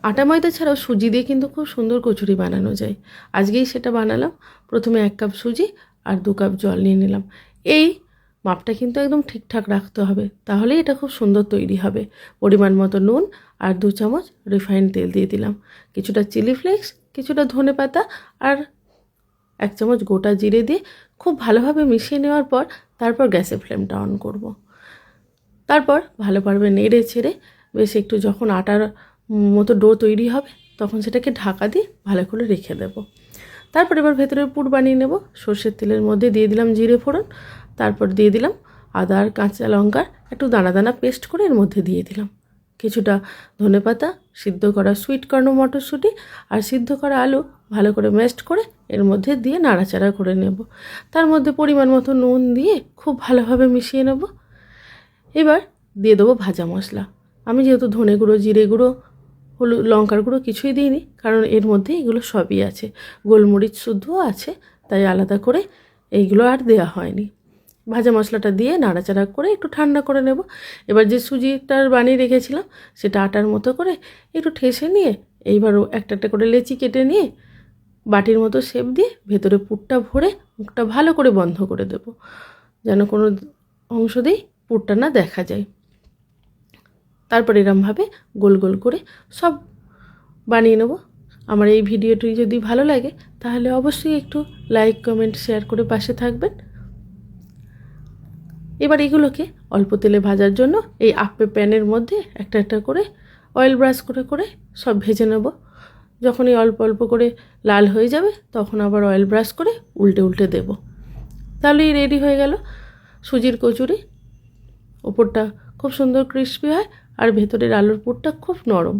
আটা ময়দা ছাড়াও সুজি দিয়ে কিন্তু খুব সুন্দর কচুরি বানানো যায়। আজকেই সেটা বানালাম। প্রথমে 1 কাপ সুজি আর 2 কাপ জল নিয়ে নিলাম। এই মাপটা কিন্তু একদম ঠিকঠাক রাখতে হবে, তাহলেই এটা খুব সুন্দর তৈরি হবে। পরিমাণ মতো নুন আর 2 চামচ রিফাইন্ড তেল দিয়ে দিলাম। কিছুটা চিলি ফ্লেক্স, কিছুটা ধনেপাতা আর 1 চামচ গোটা জিরে দিয়ে খুব ভালোভাবে মিশিয়ে নেওয়ার পর তারপর গ্যাসের ফ্লেমটা অন করব। তারপর ভালোভাবে নেড়ে ছেড়ে বেশ একটু যখন আটার মতো ডো তৈরি হবে তখন সেটাকে ঢাকা দিয়ে ভালো করে রেখে দেব। তারপর এবার ভেতরের পুর বানিয়ে নেব। সর্ষের তেলের মধ্যে দিয়ে দিলাম জিরে ফোড়ন, তারপর দিয়ে দিলাম আদা আর কাঁচা লঙ্কার একটু দানা দানা পেস্ট করে এর মধ্যে দিয়ে দিলাম। কিছুটা ধনেপাতা, সিদ্ধ করা সুইট কর্ন মটরশুঁটি আর সিদ্ধ করা আলু ভালো করে ম্যাশড করে এর মধ্যে দিয়ে নাড়াচাড়া করে নেব। তার মধ্যে পরিমাণ মতো নুন দিয়ে খুব ভালোভাবে মিশিয়ে নেব। এবার দিয়ে দেবো ভাজা মশলা। আমি যেহেতু ধনে গুঁড়ো, জিরে গুঁড়ো, হলুদ, লঙ্কার গুঁড়ো কিছুই দিইনি, কারণ এর মধ্যে এগুলো সবই আছে। গোলমরিচ শুদ্ধও আছে, তাই আলাদা করে এইগুলো আর দেওয়া হয়নি। ভাজা মশলাটা দিয়ে নাড়াচাড়া করে একটু ঠান্ডা করে নেব। এবার যে সুজিটার বানিয়ে রেখেছিলাম সেটা আটার মতো করে একটু ঠেসে নিয়ে এইবারও একটা একটা করে লেচি কেটে নিয়ে বাটির মতো শেপ দিয়ে ভেতরে পুরটা ভরে মুখটা ভালো করে বন্ধ করে দেব, যেন কোনো অংশ দিয়েই পুরটা না দেখা যায়। তারপর এরমভাবে গোল গোল করে সব বানিয়ে নেব। আমার এই ভিডিওটি যদি ভালো লাগে তাহলে অবশ্যই একটু লাইক, কমেন্ট, শেয়ার করে পাশে থাকবেন। এবার এগুলোকে অল্প তেলে ভাজার জন্য এই আপে প্যানের মধ্যে একটা একটা করে অয়েল ব্রাশ করে করে সব ভেজে নেব। যখনই অল্প অল্প করে লাল হয়ে যাবে তখন আবার অয়েল ব্রাশ করে উল্টে উল্টে দেব। তাহলেই রেডি হয়ে গেল সুজির কচুরি। ওপরটা খুব সুন্দর ক্রিস্পি হয় আর ভেতরের আলুর পুরটা খুব নরম।